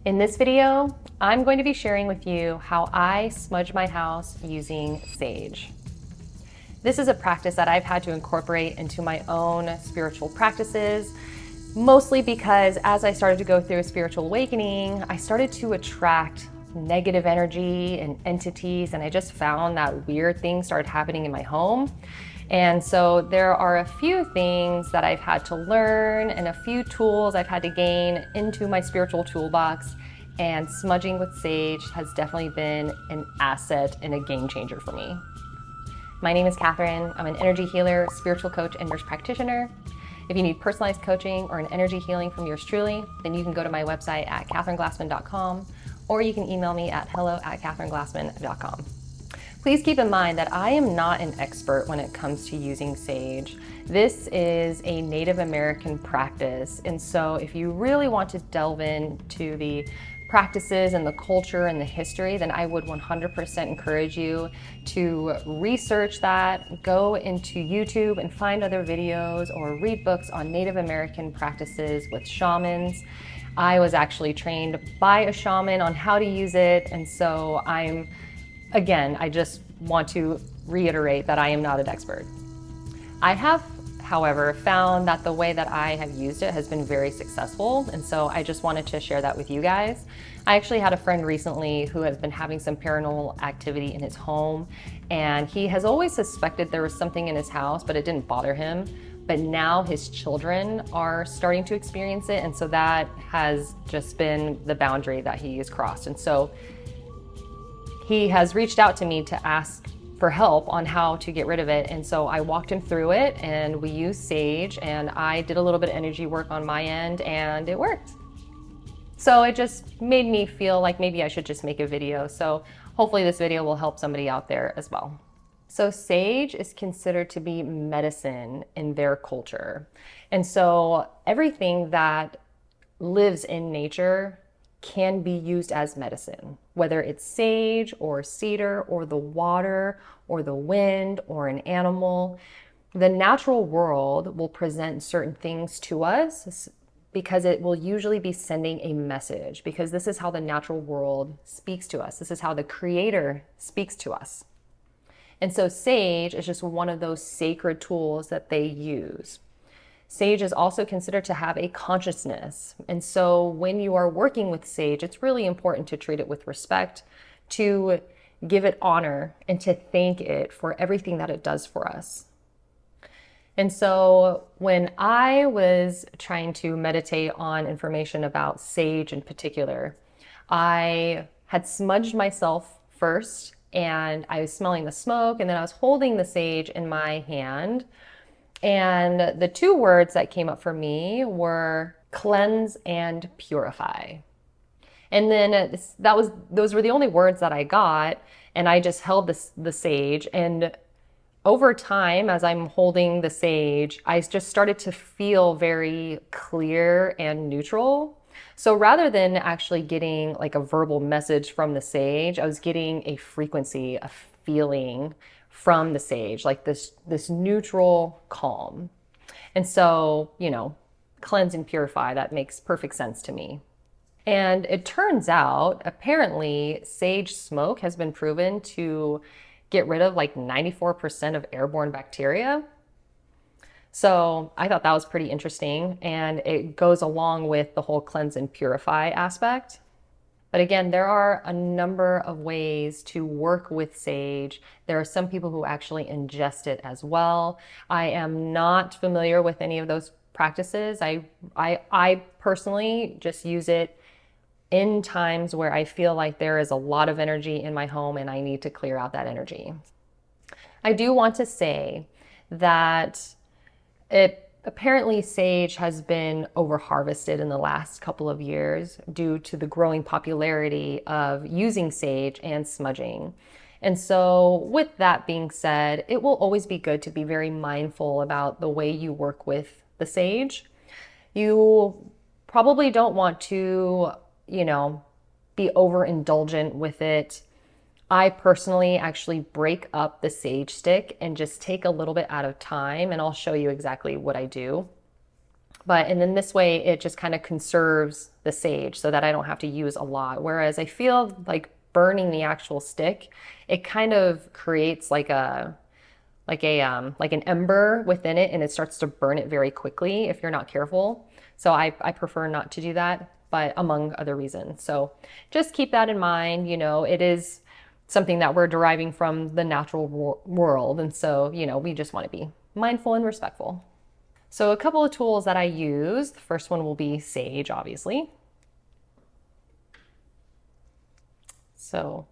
In this video, I'm going to be sharing with you how I smudge my house using sage. This is a practice that I've had to incorporate into my own spiritual practices, mostly because as I started to go through a spiritual awakening, I started to attract negative energy and entities, and I just found that weird things started happening in my home. And so there are a few things that I've had to learn and a few tools I've had to gain into my spiritual toolbox, and smudging with sage has definitely been an asset and a game changer for me. My name is Catherine. I'm an energy healer, spiritual coach, and nurse practitioner. If you need personalized coaching or an energy healing from yours truly, then you can go to my website at catherineglassman.com, or you can email me at hello@catherineglassman.com. Please keep in mind that I am not an expert when it comes to using sage. This is a Native American practice, and so if you really want to delve into the practices and the culture and the history, then I would 100% encourage you to research that, go into YouTube and find other videos or read books on Native American practices with shamans. I was actually trained by a shaman on how to use it, and so I just want to reiterate that I am not an expert. I have, however, found that the way that I have used it has been very successful, and so I just wanted to share that with you guys. I actually had a friend recently who has been having some paranormal activity in his home, and he has always suspected there was something in his house, but it didn't bother him. But now his children are starting to experience it, and so that has just been the boundary that he has crossed. And so he has reached out to me to ask for help on how to get rid of it. And so I walked him through it, and we used sage, and I did a little bit of energy work on my end, and it worked. So it just made me feel like maybe I should just make a video. So hopefully this video will help somebody out there as well. So sage is considered to be medicine in their culture. And so everything that lives in nature can be used as medicine, whether it's sage or cedar or the water or the wind or an animal. The natural world will present certain things to us because it will usually be sending a message, because this is how the natural world speaks to us. This is how the Creator speaks to us. And so sage is just one of those sacred tools that they use. Sage is also considered to have a consciousness. And so when you are working with sage, it's really important to treat it with respect, to give it honor, and to thank it for everything that it does for us. And so when I was trying to meditate on information about sage in particular, I had smudged myself first, and I was smelling the smoke, and then I was holding the sage in my hand. And the two words that came up for me were cleanse and purify. And then those were the only words that I got, and I just held the sage. And over time, as I'm holding the sage, I just started to feel very clear and neutral. So rather than actually getting like a verbal message from the sage, I was getting a frequency, a feeling from the sage, like this neutral calm. And so, cleanse and purify, that makes perfect sense to me. And it turns out, apparently, sage smoke has been proven to get rid of like 94% of airborne bacteria. So I thought that was pretty interesting, and it goes along with the whole cleanse and purify aspect. But again, there are a number of ways to work with sage. There are some people who actually ingest it as well. I am not familiar with any of those practices. I personally just use it in times where I feel like there is a lot of energy in my home and I need to clear out that energy. I do want to say that apparently sage has been over-harvested in the last couple of years due to the growing popularity of using sage and smudging. And so with that being said, it will always be good to be very mindful about the way you work with the sage. You probably don't want to, be overindulgent with it. I personally actually break up the sage stick and just take a little bit at a time, and I'll show you exactly what I do. And then this way it just kind of conserves the sage so that I don't have to use a lot. Whereas I feel like burning the actual stick, it kind of creates like an ember within it, and it starts to burn it very quickly if you're not careful. So I prefer not to do that, but among other reasons. So just keep that in mind. It is something that we're deriving from the natural world. And so, we just want to be mindful and respectful. So a couple of tools that I use. The first one will be sage, obviously. So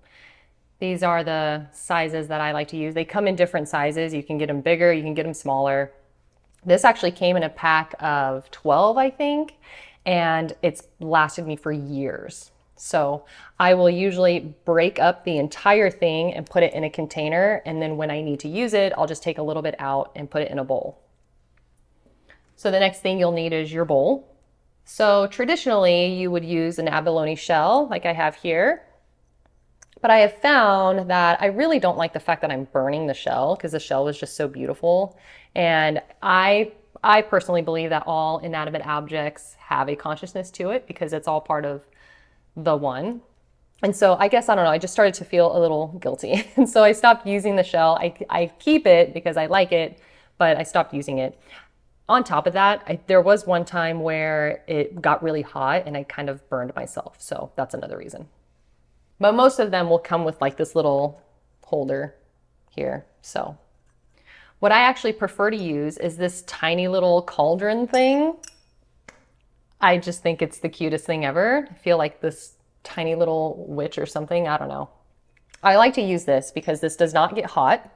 these are the sizes that I like to use. They come in different sizes. You can get them bigger, you can get them smaller. This actually came in a pack of 12, I think, and it's lasted me for years. So I will usually break up the entire thing and put it in a container, and then when I need to use it, I'll just take a little bit out and put it in a bowl. So the next thing you'll need is your bowl. So traditionally, you would use an abalone shell like I have here. But I have found that I really don't like the fact that I'm burning the shell, because the shell was just so beautiful. And I personally believe that all inanimate objects have a consciousness to it, because it's all part of the one. And so I guess, I don't know, I just started to feel a little guilty. And so I stopped using the shell. I keep it because I like it, but I stopped using it. On top of that, there was one time where it got really hot and I kind of burned myself. So that's another reason. But most of them will come with like this little holder here. So what I actually prefer to use is this tiny little cauldron thing. I just think it's the cutest thing ever. I feel like this tiny little witch or something. I don't know. I like to use this because this does not get hot,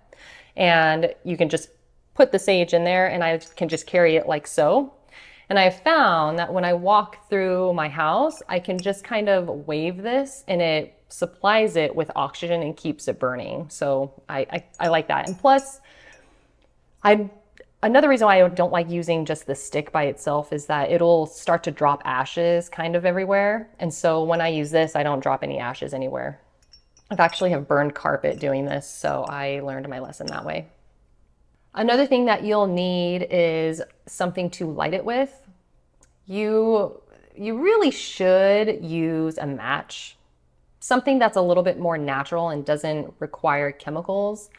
and you can just put the sage in there and I can just carry it like so. And I've found that when I walk through my house, I can just kind of wave this and it supplies it with oxygen and keeps it burning. So I like that. And plus, another reason why I don't like using just the stick by itself is that it'll start to drop ashes kind of everywhere. And so when I use this, I don't drop any ashes anywhere. I've actually have burned carpet doing this, so I learned my lesson that way. Another thing that you'll need is something to light it with. You really should use a match, something that's a little bit more natural and doesn't require chemicals.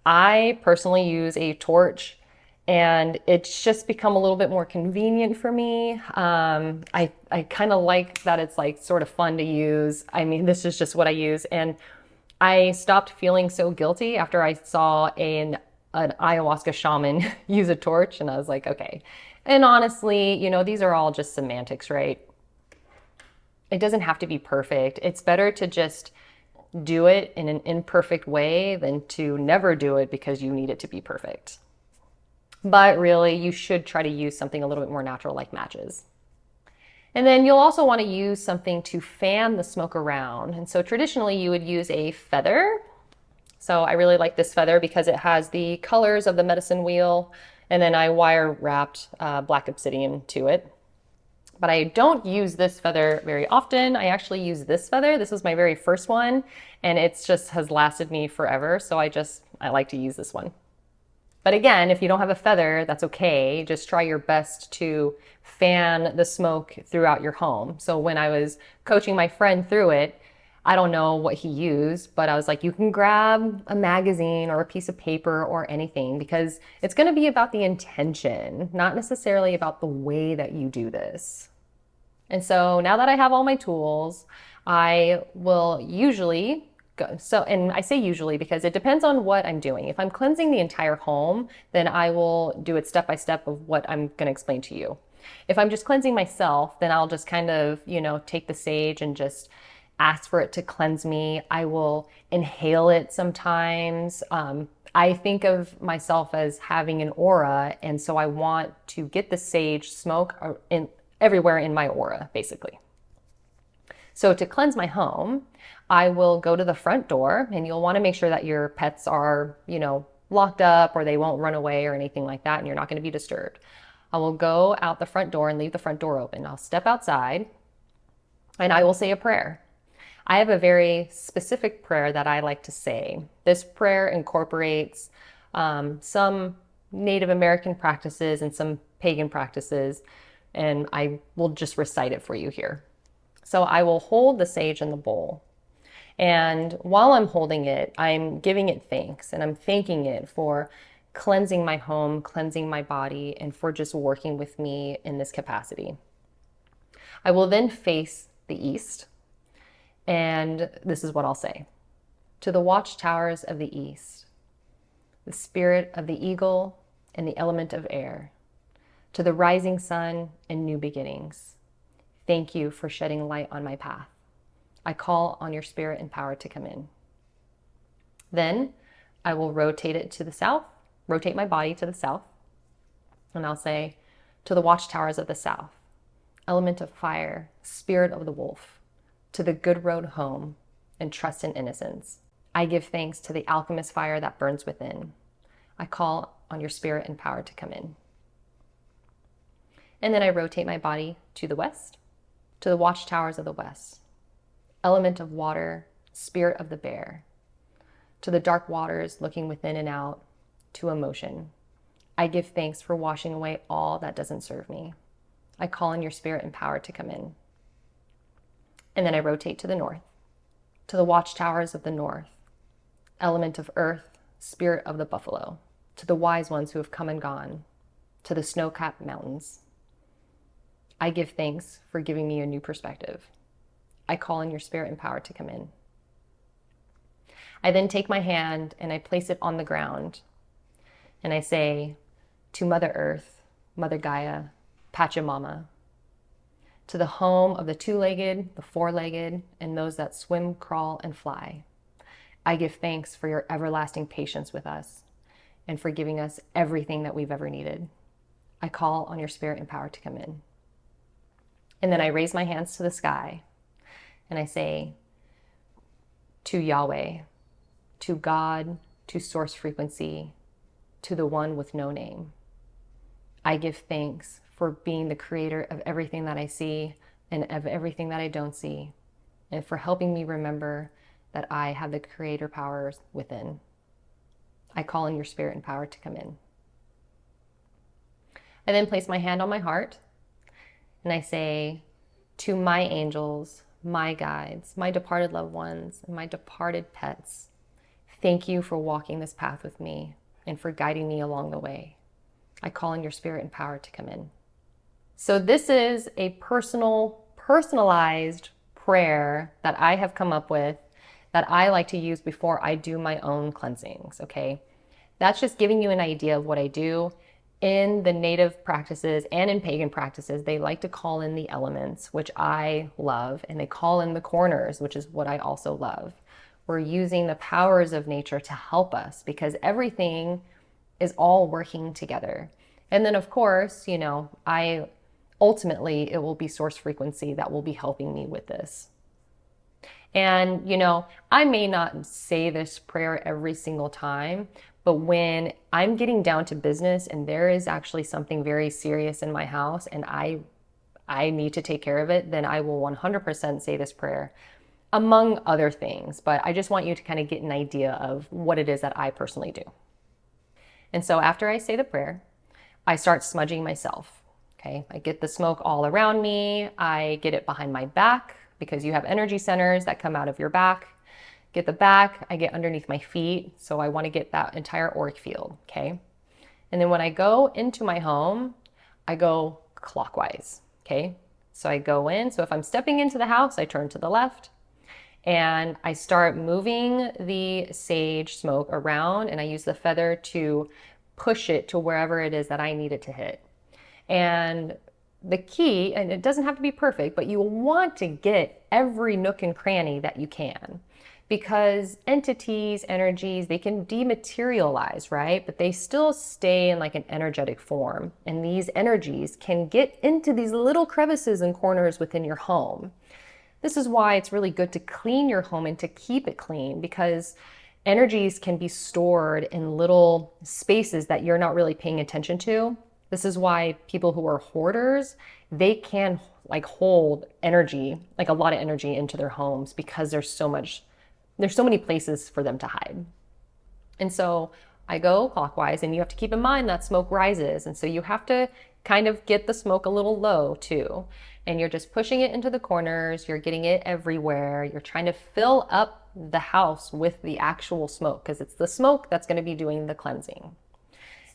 I personally use a torch, and it's just become a little bit more convenient for me. I kind of like that it's like sort of fun to use. I mean, this is just what I use. And I stopped feeling so guilty after I saw an ayahuasca shaman use a torch, and I was like, okay. And honestly, these are all just semantics, right? It doesn't have to be perfect. It's better to just do it in an imperfect way than to never do it because you need it to be perfect. But really, you should try to use something a little bit more natural like matches. And then you'll also want to use something to fan the smoke around. And so traditionally you would use a feather. So I really like this feather because it has the colors of the medicine wheel, and then I wire wrapped black obsidian to it. But I don't use this feather very often. I actually use this feather. This was my very first one, and it's just has lasted me forever. So I like to use this one. But again, if you don't have a feather, that's okay. Just try your best to fan the smoke throughout your home. So when I was coaching my friend through it, I don't know what he used, but I was like, you can grab a magazine or a piece of paper or anything, because it's going to be about the intention, not necessarily about the way that you do this. And so now that I have all my tools, I will usually go. And I say usually because it depends on what I'm doing. If I'm cleansing the entire home, then I will do it step by step of what I'm going to explain to you. If I'm just cleansing myself, then I'll just kind of, take the sage and just ask for it to cleanse me. I will inhale it sometimes. I think of myself as having an aura, and so I want to get the sage smoke everywhere in my aura, basically. So to cleanse my home, I will go to the front door, and you'll want to make sure that your pets are, locked up or they won't run away or anything like that, and you're not going to be disturbed. I will go out the front door and leave the front door open. I'll step outside and I will say a prayer. I have a very specific prayer that I like to say. This prayer incorporates some Native American practices and some pagan practices and I will just recite it for you here. So I will hold the sage in the bowl. And while I'm holding it, I'm giving it thanks, and I'm thanking it for cleansing my home, cleansing my body, and for just working with me in this capacity. I will then face the east, and this is what I'll say. To the watchtowers of the east, the spirit of the eagle and the element of air, to the rising sun and new beginnings, thank you for shedding light on my path. I call on your spirit and power to come in. Then I will rotate it to the south, rotate my body to the south, and I'll say, to the watchtowers of the south, element of fire, spirit of the wolf, to the good road home and trust in innocence. I give thanks to the alchemist fire that burns within. I call on your spirit and power to come in. And then I rotate my body to the west, to the watchtowers of the west, element of water, spirit of the bear, to the dark waters looking within and out, to emotion. I give thanks for washing away all that doesn't serve me. I call on your spirit and power to come in. And then I rotate to the north, to the watchtowers of the north, element of earth, spirit of the buffalo, to the wise ones who have come and gone, to the snow-capped mountains. I give thanks for giving me a new perspective. I call on your spirit and power to come in. I then take my hand and I place it on the ground, and I say, to Mother Earth, Mother Gaia, Pachamama, to the home of the two-legged, the four-legged, and those that swim, crawl, and fly. I give thanks for your everlasting patience with us and for giving us everything that we've ever needed. I call on your spirit and power to come in. And then I raise my hands to the sky and I say, to Yahweh, to God, to source frequency, to the one with no name. I give thanks for being the creator of everything that I see and of everything that I don't see, and for helping me remember that I have the creator powers within. I call on your spirit and power to come in. I then place my hand on my heart and I say, to my angels, my guides, my departed loved ones, and my departed pets, thank you for walking this path with me and for guiding me along the way. I call on your spirit and power to come in. So this is a personalized prayer that I have come up with that I like to use before I do my own cleansings, okay? That's just giving you an idea of what I do. In the native practices and in pagan practices, they like to call in the elements, which I love, and they call in the corners, which is what I also love. We're using the powers of nature to help us because everything is all working together. And then of course, you know, ultimately it will be source frequency that will be helping me with this. And, you know, I may not say this prayer every single time, but when I'm getting down to business and there is actually something very serious in my house and I need to take care of it, then I will 100% say this prayer, among other things. But I just want you to kind of get an idea of what it is that I personally do. And so after I say the prayer, I start smudging myself, okay? I get the smoke all around me. I get it behind my back because you have energy centers that come out of your back. Get the back, I get underneath my feet. So I want to get that entire auric field, okay? And then when I go into my home, I go clockwise, okay? So I go in. So if I'm stepping into the house, I turn to the left and I start moving the sage smoke around and I use the feather to push it to wherever it is that I need it to hit. And the key, and it doesn't have to be perfect, but you want to get every nook and cranny that you can, because entities, energies, they can dematerialize, right? But they still stay in like an energetic form. And these energies can get into these little crevices and corners within your home. This is why it's really good to clean your home and to keep it clean, because energies can be stored in little spaces that you're not really paying attention to. This is why people who are hoarders, they can like hold energy, like a lot of energy into their homes because there's so many places for them to hide. And so I go clockwise, and you have to keep in mind that smoke rises. And so you have to kind of get the smoke a little low too. And you're just pushing it into the corners, you're getting it everywhere. You're trying to fill up the house with the actual smoke because it's the smoke that's going to be doing the cleansing.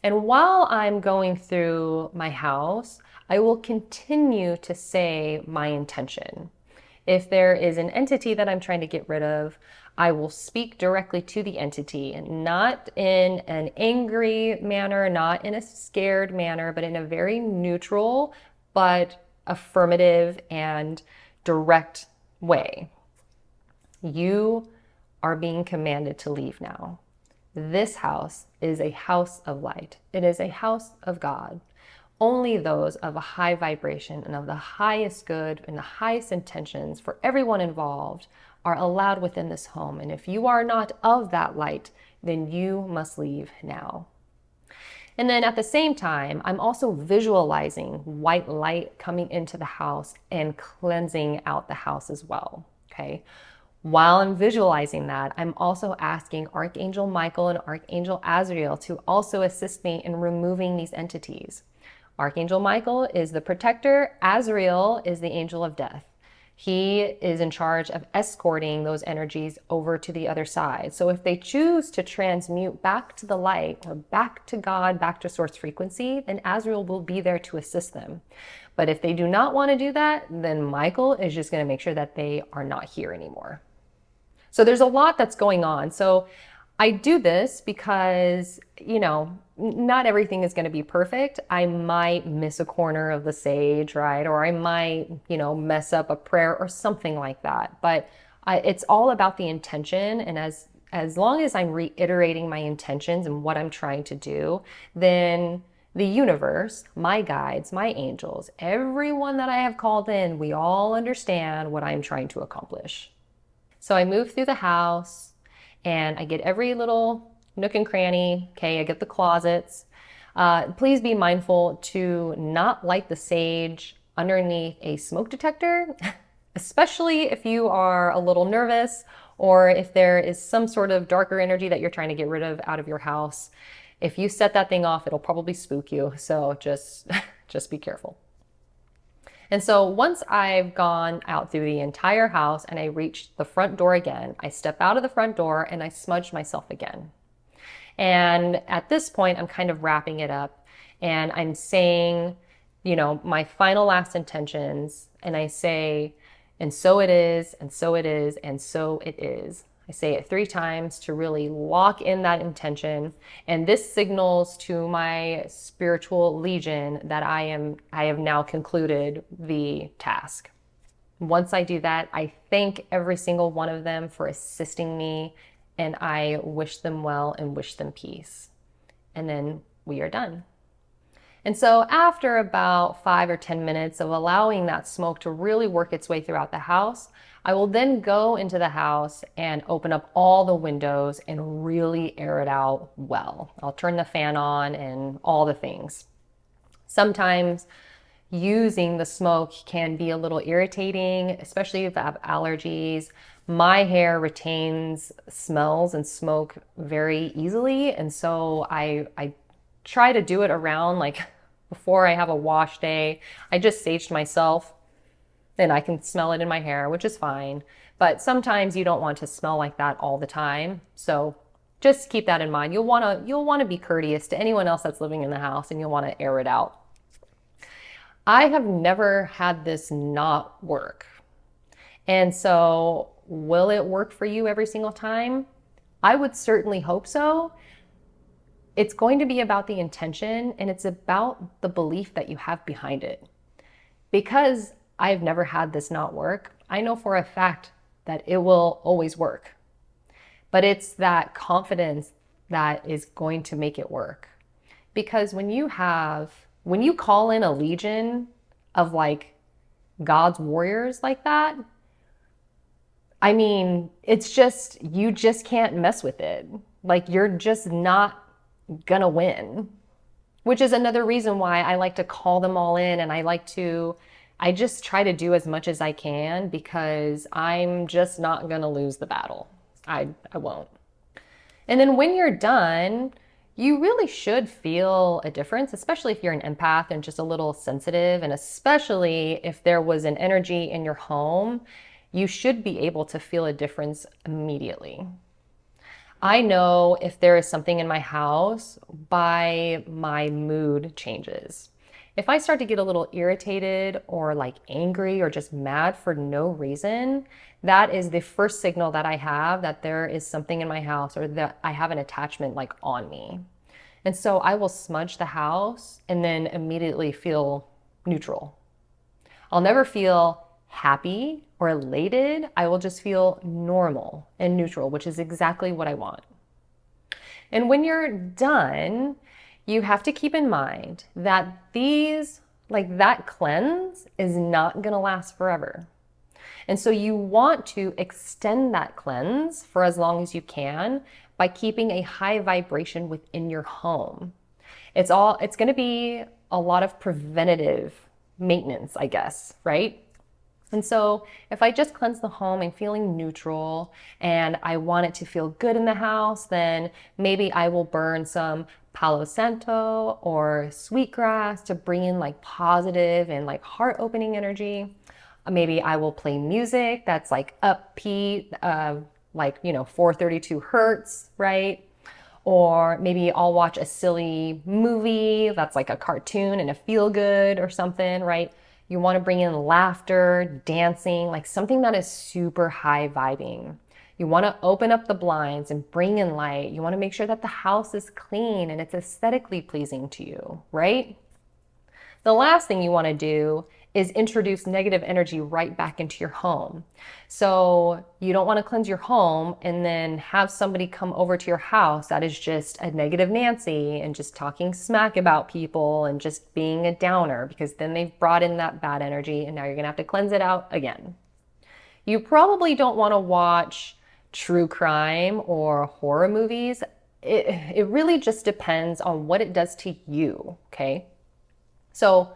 And while I'm going through my house, I will continue to say my intention. If there is an entity that I'm trying to get rid of, I will speak directly to the entity, and not in an angry manner, not in a scared manner, but in a very neutral but affirmative and direct way. You are being commanded to leave now. This house is a house of light. It is a house of God. Only those of a high vibration and of the highest good and the highest intentions for everyone involved are allowed within this home. And if you are not of that light, then you must leave now. And then at the same time, I'm also visualizing white light coming into the house and cleansing out the house as well, okay? While I'm visualizing that, I'm also asking Archangel Michael and Archangel Azrael to also assist me in removing these entities. Archangel Michael is the protector. Azrael is the angel of death. He is in charge of escorting those energies over to the other side. So if they choose to transmute back to the light or back to God, back to source frequency, then Azrael will be there to assist them. But if they do not want to do that, then Michael is just going to make sure that they are not here anymore. So there's a lot that's going on. So I do this because, not everything is going to be perfect. I might miss a corner of the sage, right? Or I might, mess up a prayer or something like that. But it's all about the intention. And as long as I'm reiterating my intentions and what I'm trying to do, then the universe, my guides, my angels, everyone that I have called in, we all understand what I'm trying to accomplish. So I move through the house and I get every little nook and cranny. Okay, I get the closets. Please be mindful to not light the sage underneath a smoke detector, especially if you are a little nervous or if there is some sort of darker energy that you're trying to get rid of out of your house. If you set that thing off, it'll probably spook you. So just be careful. And so once I've gone out through the entire house and I reach the front door again, I step out of the front door and I smudge myself again. And at this point, I'm kind of wrapping it up and I'm saying, my final last intentions. And I say, and so it is, and so it is, and so it is. I say it 3 times to really lock in that intention. And this signals to my spiritual legion that I have now concluded the task. Once I do that, I thank every single one of them for assisting me, and I wish them well and wish them peace. And then we are done. And so after about 5 or 10 minutes of allowing that smoke to really work its way throughout the house, I will then go into the house and open up all the windows and really air it out well. I'll turn the fan on and all the things. Sometimes using the smoke can be a little irritating, especially if I have allergies. My hair retains smells and smoke very easily. And so I try to do it around before I have a wash day. I just saged myself. Then I can smell it in my hair, which is fine. But sometimes you don't want to smell like that all the time. So just keep that in mind. You'll want to be courteous to anyone else that's living in the house, and you'll want to air it out. I have never had this not work. And so will it work for you every single time? I would certainly hope so. It's going to be about the intention, and it's about the belief that you have behind it. Because I've never had this not work, I know for a fact that it will always work. But it's that confidence that is going to make it work. Because when you call in a legion of God's warriors like that, it's just, you just can't mess with it. You're just not gonna win. Which is another reason why I like to call them all in, and I just try to do as much as I can, because I'm just not going to lose the battle. I won't. And then when you're done, you really should feel a difference, especially if you're an empath and just a little sensitive, and especially if there was an energy in your home, you should be able to feel a difference immediately. I know if there is something in my house by my mood changes. If I start to get a little irritated or like angry or just mad for no reason, that is the first signal that I have that there is something in my house or that I have an attachment like on me. And so I will smudge the house and then immediately feel neutral. I'll never feel happy or elated. I will just feel normal and neutral, which is exactly what I want. And when you're done, you have to keep in mind that that cleanse is not going to last forever. And so you want to extend that cleanse for as long as you can by keeping a high vibration within your home. It's going to be a lot of preventative maintenance, I guess, right? And so if I just cleanse the home and feeling neutral and I want it to feel good in the house, then maybe I will burn some Palo Santo or sweetgrass to bring in like positive and like heart opening energy. Maybe I will play music that's like upbeat, 432 hertz, right? Or maybe I'll watch a silly movie that's like a cartoon and a feel good or something, right? You want to bring in laughter, dancing, like something that is super high vibing. You want to open up the blinds and bring in light. You want to make sure that the house is clean and it's aesthetically pleasing to you, right? The last thing you want to do is introduce negative energy right back into your home. So you don't want to cleanse your home and then have somebody come over to your house that is just a negative Nancy and just talking smack about people and just being a downer, because then they've brought in that bad energy and now you're going to have to cleanse it out again. You probably don't want to watch true crime or horror movies. It really just depends on what it does to you, okay? So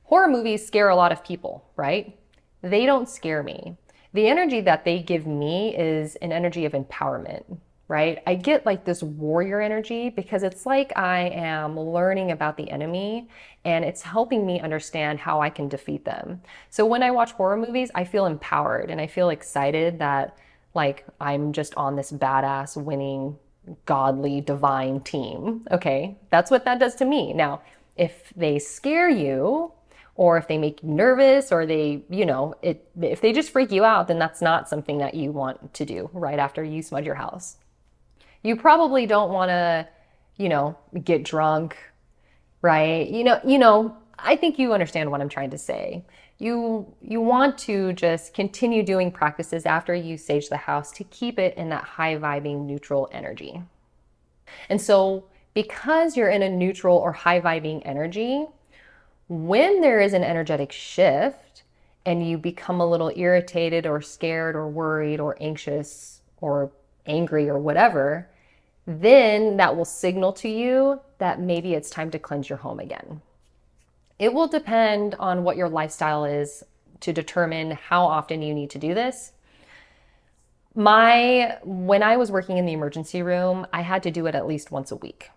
horror movies scare a lot of people, right? They don't scare me. The energy that they give me is an energy of empowerment, right? I get like this warrior energy because it's like I am learning about the enemy and it's helping me understand how I can defeat them. So when I watch horror movies, I feel empowered and I feel excited that like I'm just on this badass winning godly divine team. Okay, that's what that does to me. Now, if they scare you, or if they make you nervous, or if they just freak you out, then that's not something that you want to do right after you smudge your house. You probably don't want to, get drunk, right? I think you understand what I'm trying to say. You want to just continue doing practices after you sage the house to keep it in that high vibing neutral energy. And so because you're in a neutral or high vibing energy, when there is an energetic shift and you become a little irritated or scared or worried or anxious or angry or whatever, then that will signal to you that maybe it's time to cleanse your home again. It will depend on what your lifestyle is to determine how often you need to do this. When I was working in the emergency room, I had to do it at least once a week.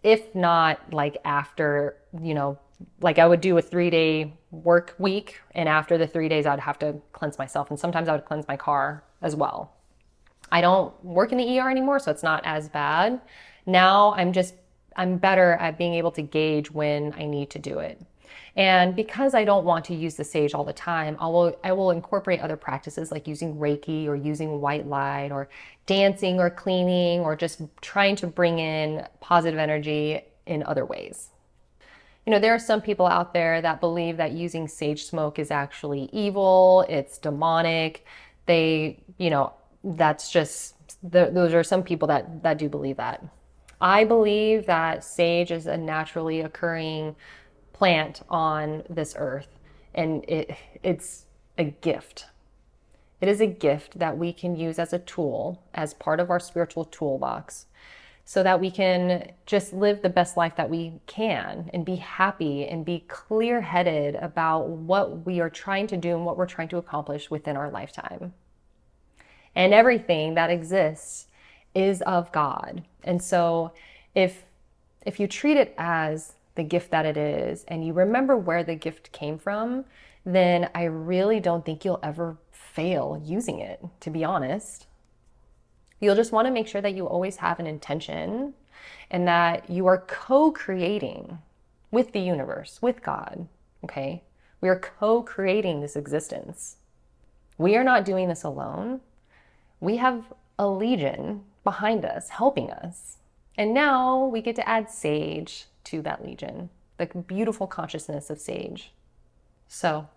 If not, like after, like I would do a 3-day work week, and after the 3 days, I'd have to cleanse myself. And sometimes I would cleanse my car as well. I don't work in the ER anymore, so it's not as bad. Now I'm better at being able to gauge when I need to do it. And because I don't want to use the sage all the time, I will incorporate other practices like using Reiki or using white light or dancing or cleaning or just trying to bring in positive energy in other ways. There are some people out there that believe that using sage smoke is actually evil, it's demonic. That's just, those are some people that do believe that. I believe that sage is a naturally occurring plant on this earth, and it's a gift. It is a gift that we can use as a tool, as part of our spiritual toolbox, so that we can just live the best life that we can and be happy and be clear-headed about what we are trying to do and what we're trying to accomplish within our lifetime. And everything that exists is of God. And so if if you treat it as the gift that it is and you remember where the gift came from, then I really don't think you'll ever fail using it, to be honest. You'll just want to make sure that you always have an intention and that you are co-creating with the universe, with God, okay? We are co-creating this existence. We are not doing this alone. We have a legion behind us, helping us. And now we get to add sage to that legion, the beautiful consciousness of sage. So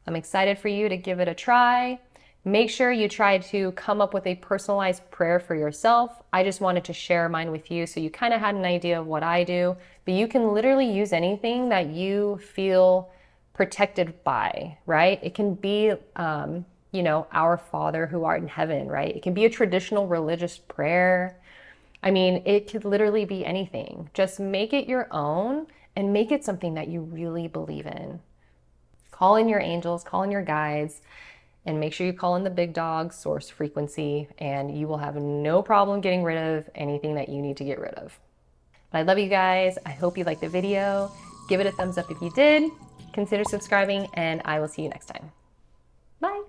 I'm excited for you to give it a try. Make sure you try to come up with a personalized prayer for yourself. I just wanted to share mine with you so you kind of had an idea of what I do, but you can literally use anything that you feel protected by, right? It can be, our Father who art in heaven, right? It can be a traditional religious prayer. I mean, it could literally be anything. Just make it your own and make it something that you really believe in. Call in your angels, call in your guides, and make sure you call in the big dog, source frequency, and you will have no problem getting rid of anything that you need to get rid of. But I love you guys. I hope you liked the video. Give it a thumbs up if you did. Consider subscribing, and I will see you next time. Bye.